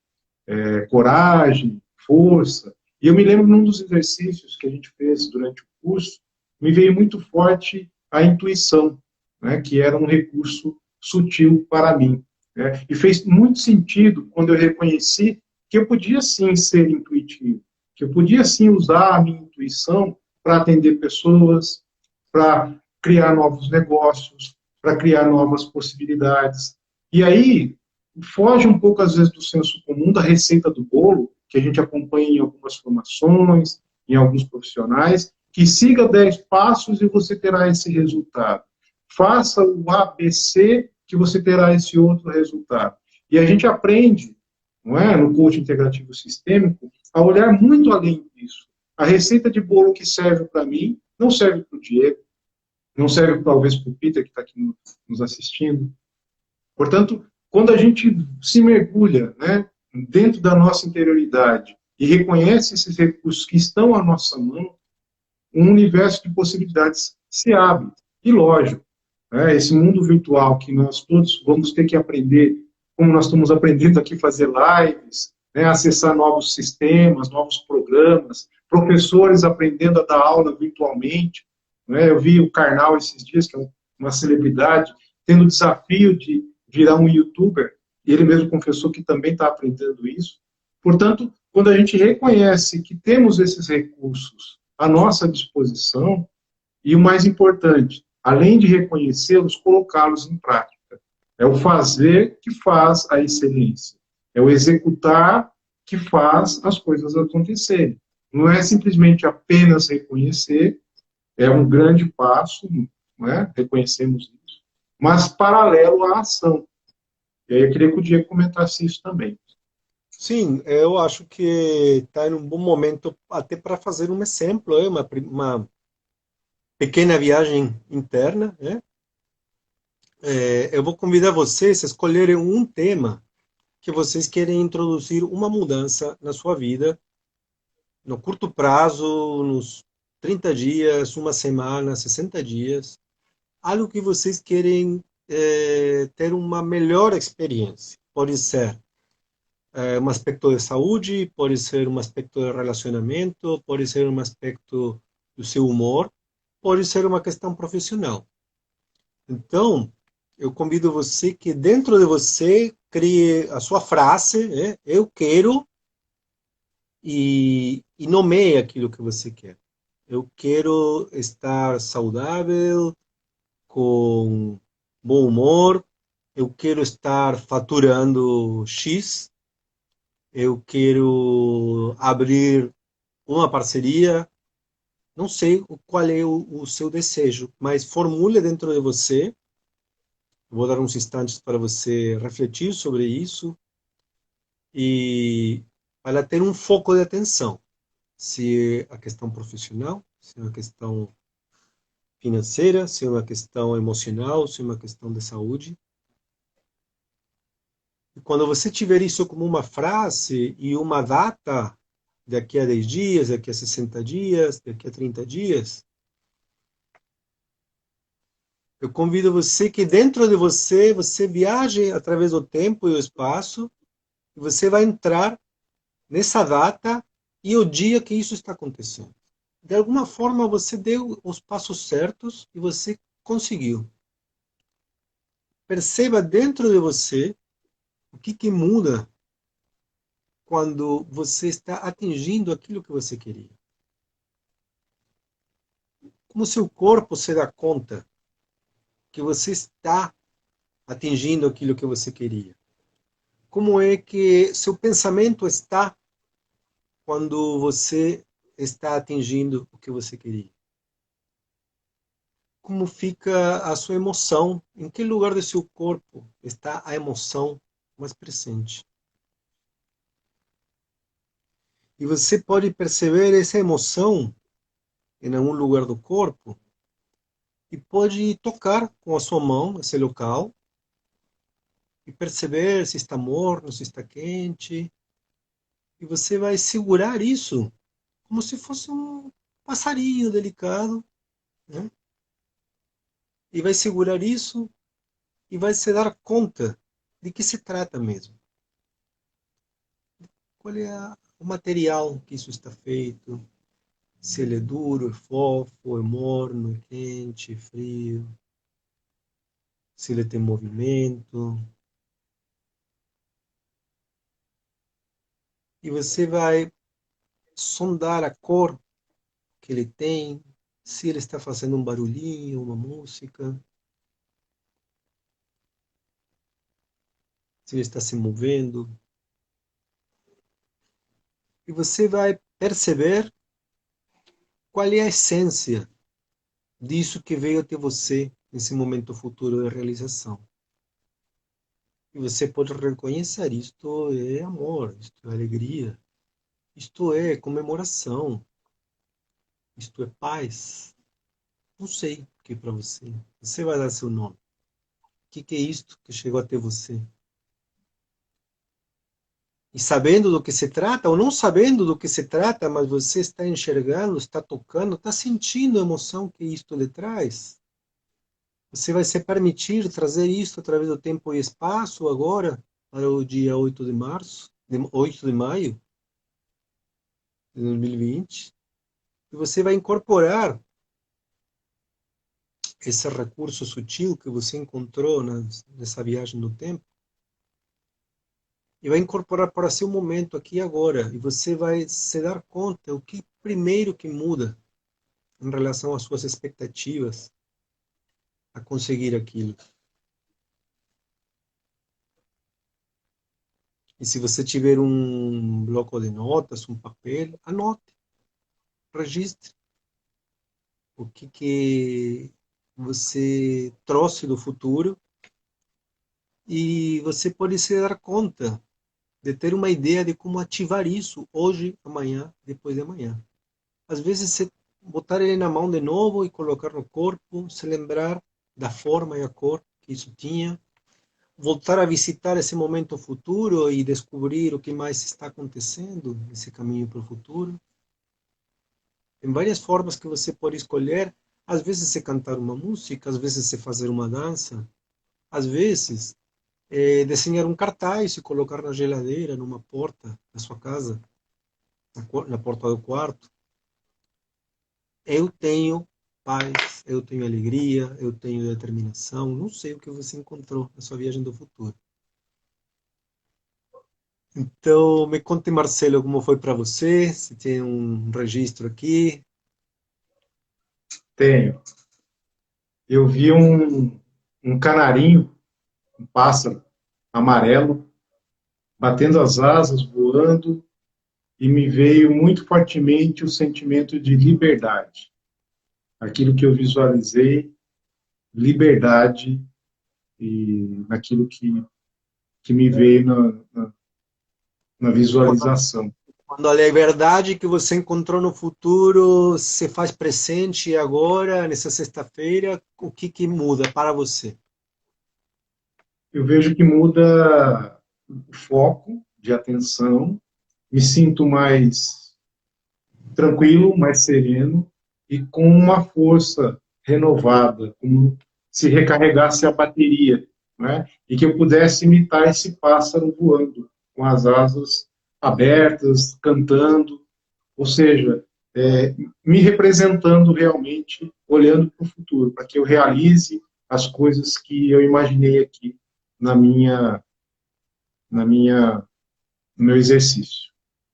coragem, força. E eu me lembro num dos exercícios que a gente fez durante o curso, me veio muito forte a intuição, né, que era um recurso sutil para mim. Né, e fez muito sentido quando eu reconheci que eu podia sim ser intuitivo, que eu podia sim usar a minha intuição para atender pessoas, para criar novos negócios, para criar novas possibilidades. E aí, foge um pouco, às vezes, do senso comum, da receita do bolo, que a gente acompanha em algumas formações, em alguns profissionais, que siga 10 passos e você terá esse resultado. Faça o ABC que você terá esse outro resultado. E a gente aprende, não é, no coaching integrativo sistêmico, a olhar muito além disso. A receita de bolo que serve para mim não serve para o Diego, não serve talvez para o Peter, que está aqui nos assistindo. Portanto, quando a gente se mergulha, né, dentro da nossa interioridade e reconhece esses recursos que estão à nossa mão, um universo de possibilidades se abre. E lógico, né, esse mundo virtual que nós todos vamos ter que aprender, como nós estamos aprendendo aqui, fazer lives, né, acessar novos sistemas, novos programas, professores aprendendo a dar aula virtualmente. Né, eu vi o Karnal esses dias, que é uma celebridade, tendo o desafio de virar um youtuber, e ele mesmo confessou que também está aprendendo isso. Portanto, quando a gente reconhece que temos esses recursos à nossa disposição, e o mais importante, além de reconhecê-los, colocá-los em prática. É o fazer que faz a excelência. É o executar que faz as coisas acontecerem. Não é simplesmente apenas reconhecer, é um grande passo, não é? Reconhecemos isso, mas paralelo à ação. E aí eu queria que o Diego comentasse isso também. Sim, eu acho que está em um bom momento até para fazer um exemplo, uma pequena viagem interna. Né? Eu vou convidar vocês a escolherem um tema que vocês querem introduzir uma mudança na sua vida, no curto prazo, nos 30 dias, uma semana, 60 dias, algo que vocês querem ter uma melhor experiência. Pode ser um aspecto de saúde, pode ser um aspecto de relacionamento, pode ser um aspecto do seu humor, pode ser uma questão profissional. Então, eu convido você que dentro de você crie a sua frase, eu quero, e nomeie aquilo que você quer. Eu quero estar saudável, com bom humor, eu quero estar faturando X, eu quero abrir uma parceria, não sei qual é o seu desejo, mas formule dentro de você. Vou dar uns instantes para você refletir sobre isso e para ter um foco de atenção. Se é a questão profissional, se é uma questão financeira, se é uma questão emocional, se é uma questão de saúde. E quando você tiver isso como uma frase e uma data, daqui a 10 dias, daqui a 60 dias, daqui a 30 dias, eu convido você que dentro de você, você viaje através do tempo e o espaço, e você vai entrar nessa data e o dia que isso está acontecendo. De alguma forma você deu os passos certos e você conseguiu. Perceba dentro de você o que muda quando você está atingindo aquilo que você queria. Como seu corpo se dá conta que você está atingindo aquilo que você queria? Como é que seu pensamento está quando você está atingindo o que você queria? Como fica a sua emoção? Em que lugar do seu corpo está a emoção mais presente? E você pode perceber essa emoção em algum lugar do corpo e pode tocar com a sua mão esse local e perceber se está morno, se está quente. E você vai segurar isso como se fosse um passarinho delicado, né? E vai segurar isso e vai se dar conta de que se trata mesmo. Qual é o material que isso está feito? Se ele é duro, é fofo, é morno, é quente, é frio. Se ele tem movimento. E você vai sondar a cor que ele tem, se ele está fazendo um barulhinho, uma música, se ele está se movendo. E você vai perceber qual é a essência disso que veio até você nesse momento futuro de realização. E você pode reconhecer, isto é amor, isto é alegria, isto é comemoração, isto é paz. Não sei o que é para você. Você vai dar seu nome. O que é isto que chegou até você? E sabendo do que se trata, ou não sabendo do que se trata, mas você está enxergando, está tocando, está sentindo a emoção que isto lhe traz, você vai se permitir trazer isso através do tempo e espaço agora, para o dia 8 de março, 8 de maio de 2020, e você vai incorporar esse recurso sutil que você encontrou nessa viagem no tempo, e vai incorporar para seu momento aqui e agora, e você vai se dar conta o que primeiro que muda em relação às suas expectativas a conseguir aquilo. E se você tiver um bloco de notas, um papel, anote, registre o que você trouxe do futuro e você pode se dar conta de ter uma ideia de como ativar isso hoje, amanhã, depois de amanhã. Às vezes, você botar ele na mão de novo e colocar no corpo, se lembrar da forma e a cor que isso tinha, voltar a visitar esse momento futuro e descobrir o que mais está acontecendo nesse caminho para o futuro. Tem várias formas que você pode escolher. Às vezes é cantar uma música, às vezes é fazer uma dança, às vezes é desenhar um cartaz e colocar na geladeira, numa porta da sua casa, na porta do quarto. Eu tenho paz, eu tenho alegria, eu tenho determinação. Não sei o que você encontrou na sua viagem do futuro. Então, me conte, Marcelo, como foi para você, se tem um registro aqui. Tenho. Eu vi um canarinho, um pássaro amarelo, batendo as asas, voando, e me veio muito fortemente o sentimento de liberdade. Aquilo que eu visualizei, liberdade, e naquilo que me veio na visualização. Quando a liberdade que você encontrou no futuro se faz presente agora, nessa sexta-feira, o que que muda para você? Eu vejo que muda o foco de atenção, me sinto mais tranquilo, mais sereno e com uma força renovada, como se recarregasse a bateria, né? E que eu pudesse imitar esse pássaro voando, com as asas abertas, cantando, ou seja, me representando realmente, olhando para o futuro, para que eu realize as coisas que eu imaginei aqui na minha, na minha, no meu exercício,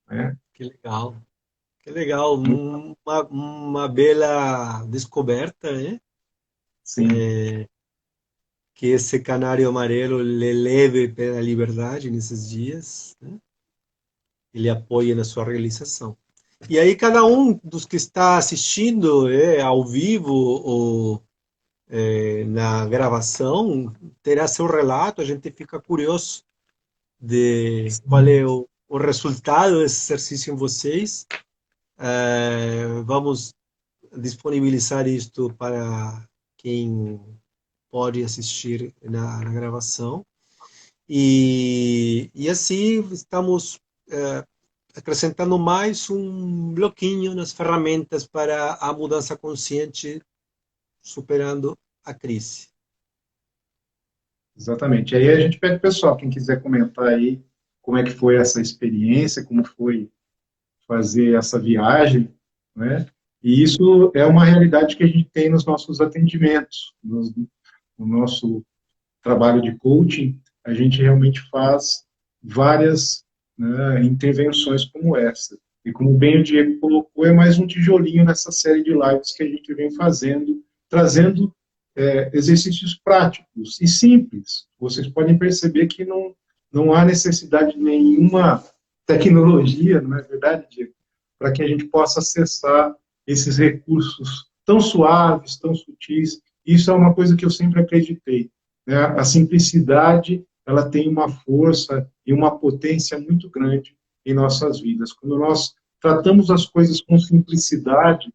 né? Que legal, que legal. Uma bela descoberta, né? Sim, Que esse canário amarelo lhe leve pela liberdade nesses dias, né? Ele apoia na sua realização. E aí cada um dos que está assistindo ao vivo ou na gravação terá seu relato, a gente fica curioso de qual é o resultado desse exercício em vocês. Vamos disponibilizar isto para quem pode assistir na gravação. E assim estamos acrescentando mais um bloquinho nas ferramentas para a mudança consciente superando a crise. exatamente. Aí a gente pede pessoal, quem quiser comentar aí como é que foi essa experiência, como foi fazer essa viagem, né? E isso é uma realidade que a gente tem nos nossos atendimentos, no nosso trabalho de coaching, a gente realmente faz várias, né, intervenções como essa. E como bem o Diego colocou, é mais um tijolinho nessa série de lives que a gente vem fazendo, trazendo exercícios práticos e simples. Vocês podem perceber que não há necessidade de nenhuma tecnologia, não é verdade, Diego? Para que a gente possa acessar esses recursos tão suaves, tão sutis. Isso é uma coisa que eu sempre acreditei, né? A simplicidade, ela tem uma força e uma potência muito grande em nossas vidas. Quando nós tratamos as coisas com simplicidade,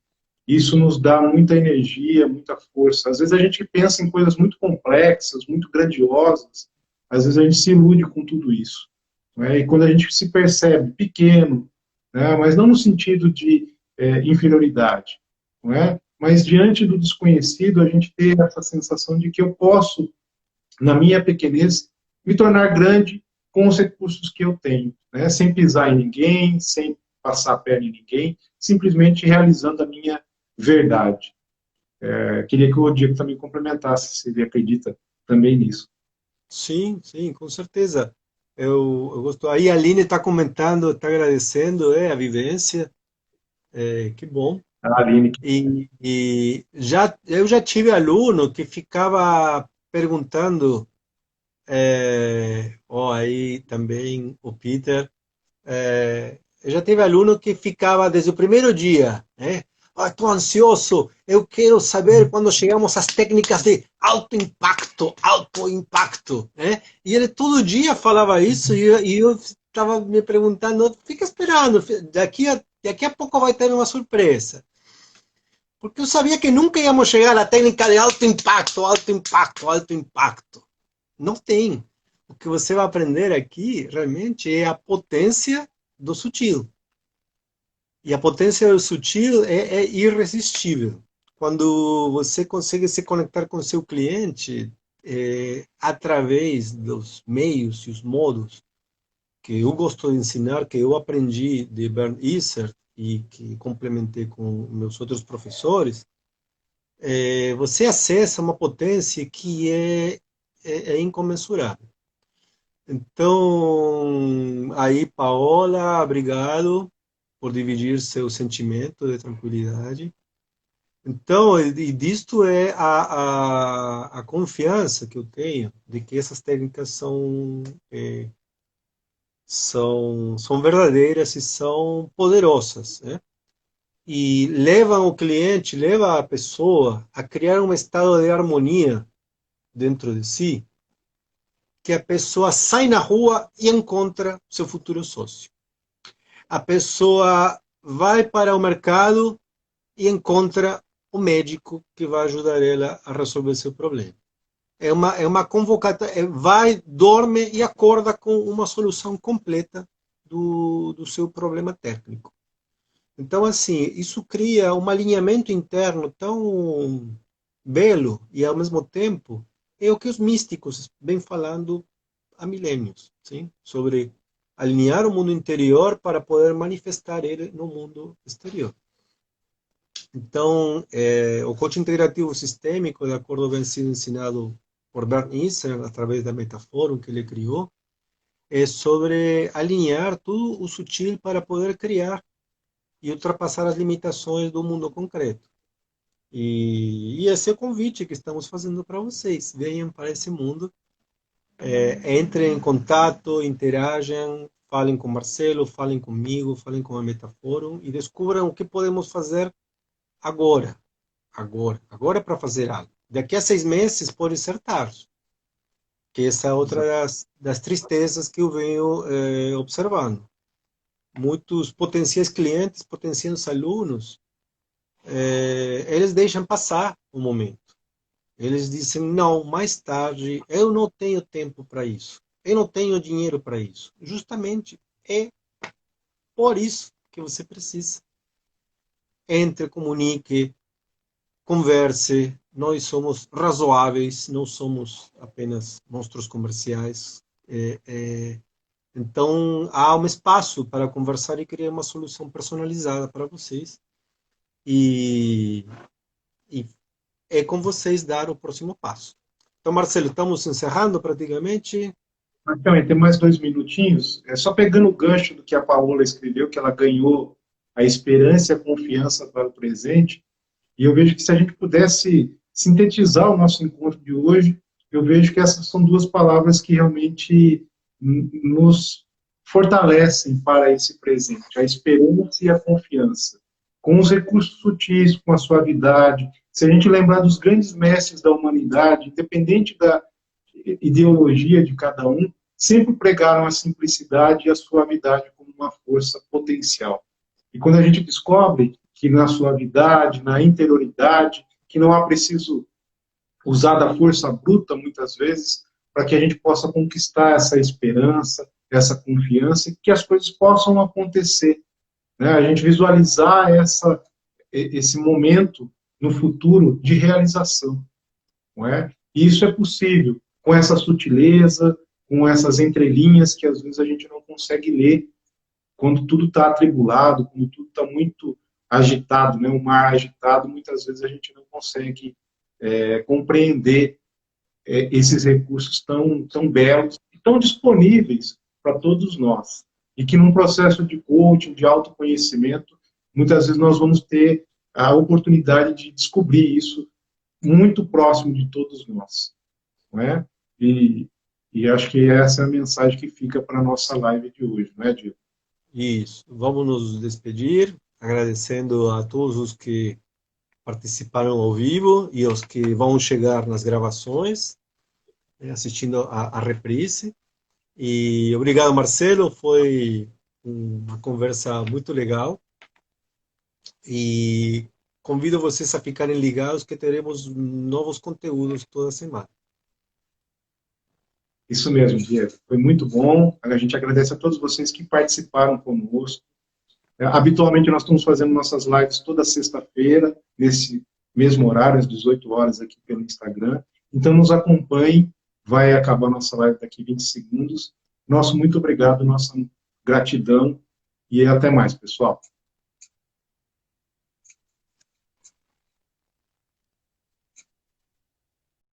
isso nos dá muita energia, muita força. Às vezes a gente pensa em coisas muito complexas, muito grandiosas, às vezes a gente se ilude com tudo isso, né? E quando a gente se percebe pequeno, né, mas não no sentido de inferioridade, não é? Mas diante do desconhecido, a gente tem essa sensação de que eu posso, na minha pequenez, me tornar grande com os recursos que eu tenho, né? Sem pisar em ninguém, sem passar a perna em ninguém, simplesmente realizando a minha verdade. Queria que o Diego também complementasse, se ele acredita também nisso. Sim, sim, com certeza. Eu gosto. Aí a Aline está comentando, está agradecendo a vivência, que bom. A Aline, E eu já tive aluno que ficava perguntando, aí também o Peter, eu já tive aluno que ficava desde o primeiro dia, né? Estou ansioso, eu quero saber quando chegamos às técnicas de alto impacto, né? E ele todo dia falava isso e eu estava me perguntando, fica esperando, daqui a pouco vai ter uma surpresa. Porque eu sabia que nunca íamos chegar à técnica de alto impacto, alto impacto, alto impacto. Não tem. O que você vai aprender aqui realmente é a potência do sutil. E a potência do sutil é irresistível. Quando você consegue se conectar com seu cliente através dos meios e os modos que eu gosto de ensinar, que eu aprendi de Bernd Isser e que complementei com meus outros professores, você acessa uma potência que é incomensurável. Então, aí, Paola, obrigado por dividir seu sentimento de tranquilidade. Então, e disto é a confiança que eu tenho de que essas técnicas são verdadeiras e são poderosas, né? E levam o cliente, leva a pessoa a criar um estado de harmonia dentro de si, que a pessoa sai na rua e encontra seu futuro sócio. A pessoa vai para o mercado e encontra o médico que vai ajudar ela a resolver seu problema. É uma convocatória, vai, dorme e acorda com uma solução completa do seu problema técnico. Então, assim, isso cria um alinhamento interno tão belo e, ao mesmo tempo, é o que os místicos vêm falando há milênios, sim? Sobre alinhar o mundo interior para poder manifestar ele no mundo exterior. Então, o coaching integrativo sistêmico, de acordo com o que vem sido ensinado por Bernd Isser, através da Metaforum que ele criou, é sobre alinhar tudo o sutil para poder criar e ultrapassar as limitações do mundo concreto. E esse é o convite que estamos fazendo para vocês. Venham para esse mundo, entrem em contato, interajam, falem com Marcelo, falem comigo, falem com a Metaforum e descubram o que podemos fazer agora. Agora para fazer algo. Daqui a 6 meses pode ser tarde. Que essa é outra das tristezas que eu venho observando. Muitos potenciais clientes, potenciais alunos, eles deixam passar o momento. Eles dizem, não, mais tarde, eu não tenho tempo para isso. Eu não tenho dinheiro para isso. Justamente é por isso que você precisa. Entre, comunique, converse. Nós somos razoáveis, não somos apenas monstros comerciais. Então, há um espaço para conversar e criar uma solução personalizada para vocês. E é com vocês dar o próximo passo. Então, Marcelo, estamos encerrando praticamente. Então, tem mais 2 minutinhos. É só pegando o gancho do que a Paola escreveu, que ela ganhou a esperança e a confiança para o presente. E eu vejo que se a gente pudesse sintetizar o nosso encontro de hoje, eu vejo que essas são 2 palavras que realmente nos fortalecem para esse presente, a esperança e a confiança. Com os recursos sutis, com a suavidade, se a gente lembrar dos grandes mestres da humanidade, independente da ideologia de cada um, sempre pregaram a simplicidade e a suavidade como uma força potencial. E quando a gente descobre que na suavidade, na interioridade, que não há preciso usar da força bruta, muitas vezes, para que a gente possa conquistar essa esperança, essa confiança, e que as coisas possam acontecer. Né? A gente visualizar esse momento no futuro de realização. Não é? E isso é possível com essa sutileza, com essas entrelinhas que às vezes a gente não consegue ler quando tudo está atribulado, quando tudo está muito agitado, né? O mar agitado, muitas vezes a gente não consegue compreender esses recursos tão belos e tão disponíveis para todos nós. E que num processo de coaching, de autoconhecimento, muitas vezes nós vamos ter a oportunidade de descobrir isso muito próximo de todos nós. Não é? E acho que essa é a mensagem que fica para a nossa live de hoje, não é, Diego? Isso. Vamos nos despedir, agradecendo a todos os que participaram ao vivo e aos que vão chegar nas gravações, assistindo a reprise. E obrigado, Marcelo. Foi uma conversa muito legal. E convido vocês a ficarem ligados que teremos novos conteúdos toda semana. Isso mesmo, Diego. Foi muito bom. A gente agradece a todos vocês que participaram conosco. Habitualmente, nós estamos fazendo nossas lives toda sexta-feira, nesse mesmo horário, às 18 horas, aqui pelo Instagram. Então, nos acompanhe. Vai acabar nossa live daqui 20 segundos. Nosso muito obrigado, nossa gratidão e até mais, pessoal.